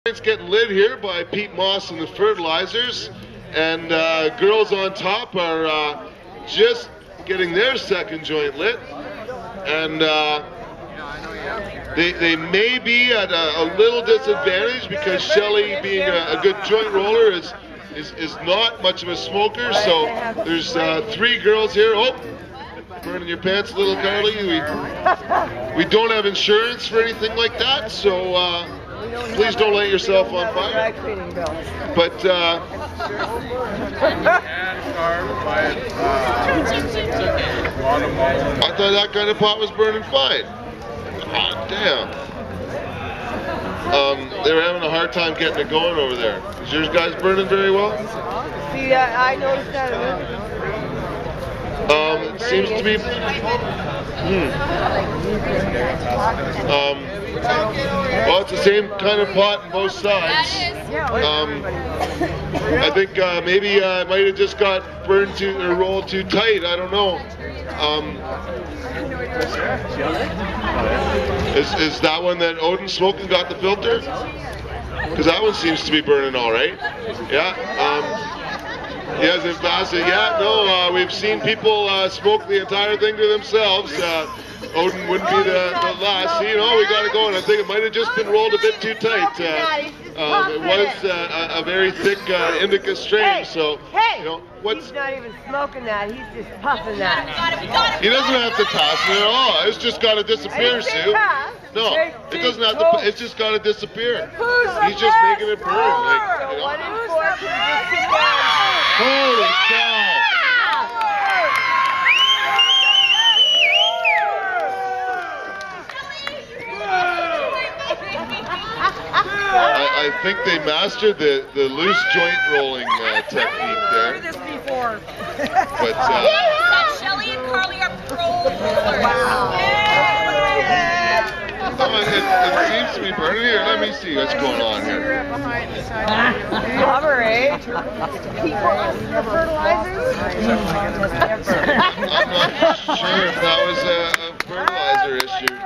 It's getting lit here by Pete Moss and the Fertilizers, and girls on top are just getting their second joint lit, and they may be at a little disadvantage because Shelley, being a good joint roller, is not much of a smoker. So there's 3 girls here. Oh, burning your pants a little, Carly. We don't have insurance for anything like that, so please don't light yourself on fire. But I thought that kind of pot was burning fine. God damn. They were having a hard time getting it going over there. Is yours guys burning very well? See, I noticed that. It seems to be. Well, it's the same kind of pot on both sides. I think maybe it might have just got burned or rolled too tight. I don't know. Is that one that Odin smoking got the filter? Because that one seems to be burning all right. Yeah. Yes, in Bassett. Yeah, no, we've seen people smoke the entire thing to themselves. Odin wouldn't be the last. See, we got it going. I think it might have just been rolled a bit too tight. It was a very thick indica strain, so, he's not even smoking that. He's just puffing that. He doesn't have to pass it at all. It's just got to disappear, Sue. No, it doesn't have to. It's just got to disappear. He's just making it burn. Holy cow! I think they mastered the loose joint rolling technique there. This before. But Shelley and Carly are pro rollers. Wow. It seems to be burning here. Let me see what's going on here. Rubber, eh? People on the Fertilizers? I'm not sure if that was a fertilizer issue.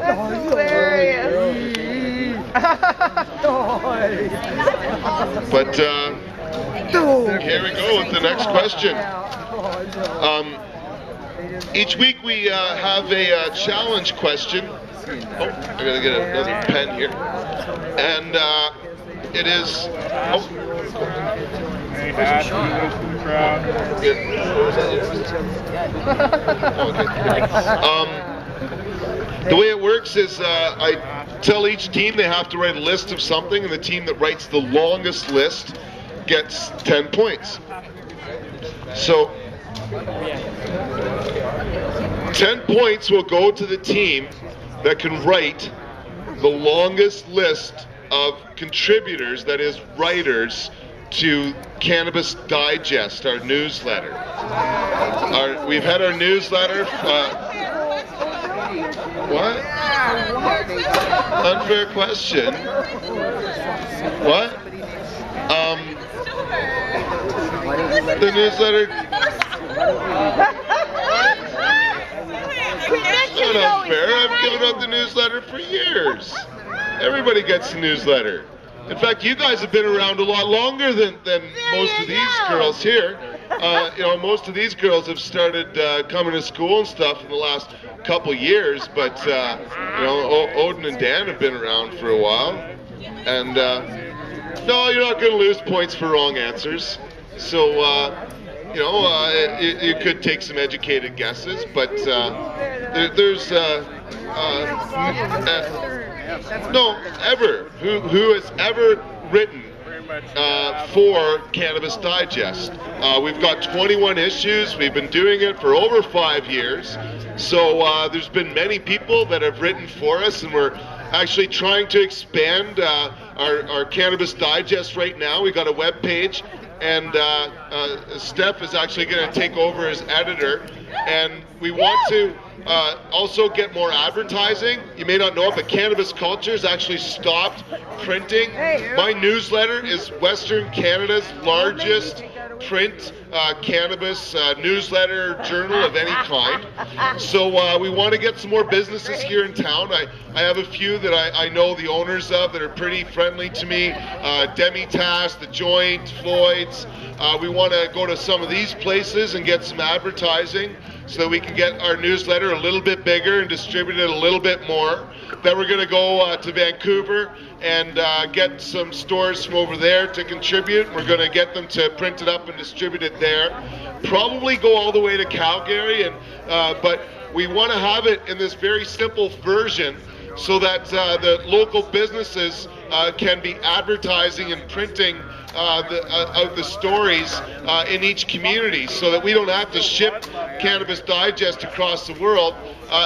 That's hilarious. But here we go with the next question. Each week we have a challenge question. Oh, I gotta get another pen here. And it is. The way it works is I tell each team they have to write a list of something, and the team that writes the longest list gets 10 points. So 10 points will go to the team that can write the longest list of contributors, that is writers, to Cannabis Digest, our newsletter. We've had our newsletter. What? Unfair question. What? The newsletter. It's not unfair. I've given out the newsletter for years. Everybody gets the newsletter. In fact, you guys have been around a lot longer than most of these girls here. Most of these girls have started coming to school and stuff in the last couple years, but Odin and Dan have been around for a while. And no, you're not going to lose points for wrong answers. So you could take some educated guesses, but there's no ever who has ever written for Cannabis Digest. We've got 21 issues. We've been doing it for over 5 years. So there's been many people that have written for us, and we're actually trying to expand our Cannabis Digest right now. We got a web page, and Steph is actually going to take over as editor, and we want to also get more advertising. You may not know it, but Cannabis Culture's actually stopped printing. My newsletter is Western Canada's largest print cannabis newsletter, journal of any kind. So we want to get some more businesses here in town. I have a few that I know the owners of that are pretty friendly to me. Demitas, The Joint, Floyd's. We want to go to some of these places and get some advertising so that we can get our newsletter a little bit bigger and distribute it a little bit more. Then we're going to go to Vancouver and get some stores from over there to contribute. We're going to get them to print it up and distribute it there. Probably go all the way to Calgary, but we want to have it in this very simple version so that the local businesses can be advertising and printing the stories in each community, so that we don't have to ship Cannabis Digest across the world.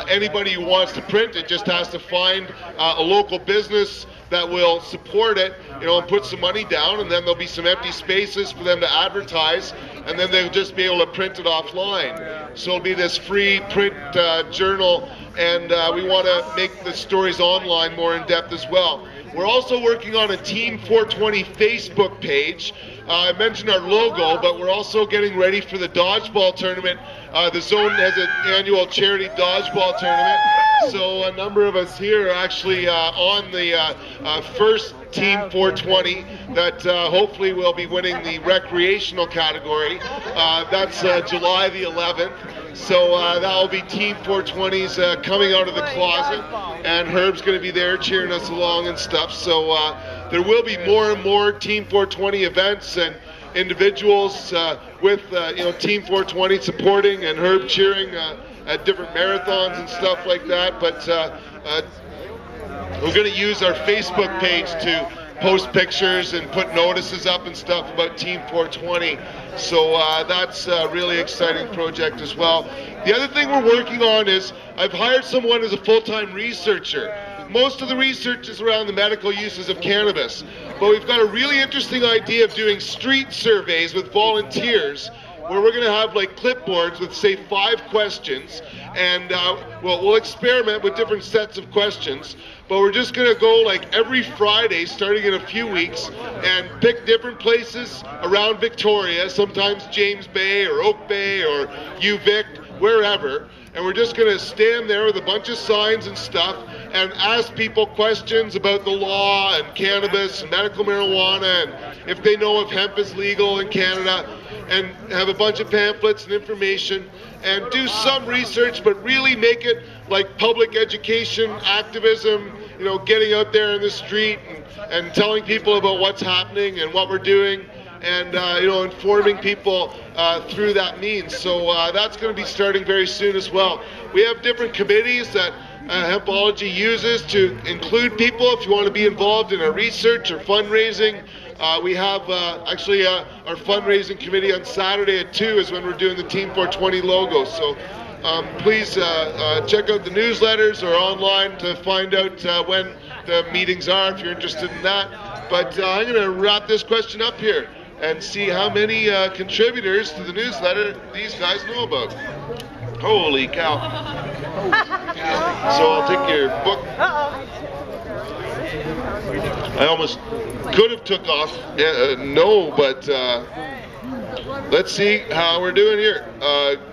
Anybody who wants to print it just has to find a local business that will support it, and put some money down, and then there'll be some empty spaces for them to advertise, and then they'll just be able to print it offline. So it'll be this free print journal, and we want to make the stories online more in depth as well. We're also working on a Team 420 Facebook page. I mentioned our logo, but we're also getting ready for the dodgeball tournament. The Zone has an annual charity dodgeball tournament. So a number of us here are actually on the first Team 420 that hopefully will be winning the recreational category. That's July the 11th. So that will be Team 420's coming out of the closet, and Herb's going to be there cheering us along and stuff. So there will be more and more Team 420 events and individuals with Team 420 supporting and Herb cheering at different marathons and stuff like that. But we're going to use our Facebook page to post pictures and put notices up and stuff about Team 420. So that's a really exciting project as well. The other thing we're working on is I've hired someone as a full-time researcher. Most of the research is around the medical uses of cannabis, but we've got a really interesting idea of doing street surveys with volunteers, where we're going to have like clipboards with, say, 5 questions, and we'll experiment with different sets of questions, but we're just going to go like every Friday starting in a few weeks and pick different places around Victoria, sometimes James Bay or Oak Bay or UVic, wherever, and we're just going to stand there with a bunch of signs and stuff and ask people questions about the law and cannabis and medical marijuana and if they know if hemp is legal in Canada, and have a bunch of pamphlets and information and do some research, but really make it like public education, activism, getting out there in the street and telling people about what's happening and what we're doing, and informing people through that means. So that's going to be starting very soon as well. We have different committees that Hempology uses to include people if you want to be involved in our research or fundraising. We have actually our fundraising committee on Saturday at 2 is when we're doing the Team 420 logo. So please check out the newsletters or online to find out when the meetings are if you're interested in that. But I'm going to wrap this question up here and see how many contributors to the newsletter these guys know about. Holy cow. So I'll take your book. I almost could have took off, no, but let's see how we're doing here.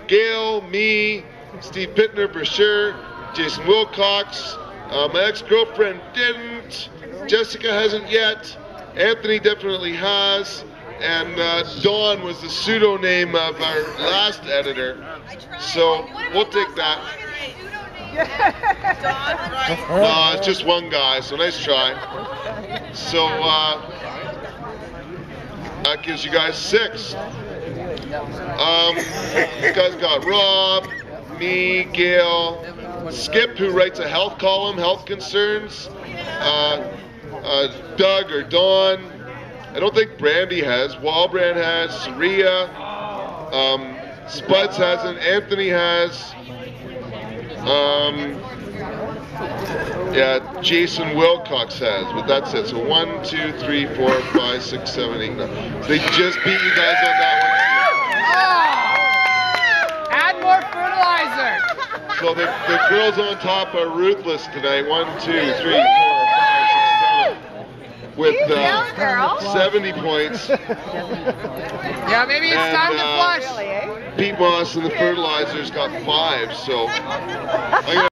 Gail, me, Steve Pittner for sure, Jason Wilcox, my ex-girlfriend didn't, Jessica hasn't yet, Anthony definitely has, and Dawn was the pseudonym of our last editor, so we'll take that. No, it's just one guy, so nice try. So that gives you guys 6. You guys got Rob, me, Gail, Skip, who writes a health column, health concerns, Doug or Dawn. I don't think Brandy has. Walbrand has. Saria. Spuds hasn't. Anthony has. Yeah, Jason Wilcox has, but that's it. So 1, 2, 3, 4, 5, 6, 7, 8, 9. So they just beat you guys on that one. Add more fertilizer. So the girls on top are ruthless tonight. 1, 2, 3, 4, 5, 6, 7. with girl. 70 points. Yeah, maybe it's time to flush. Really, eh? Pete Moss and the Fertilizers got 5, so I'm gonna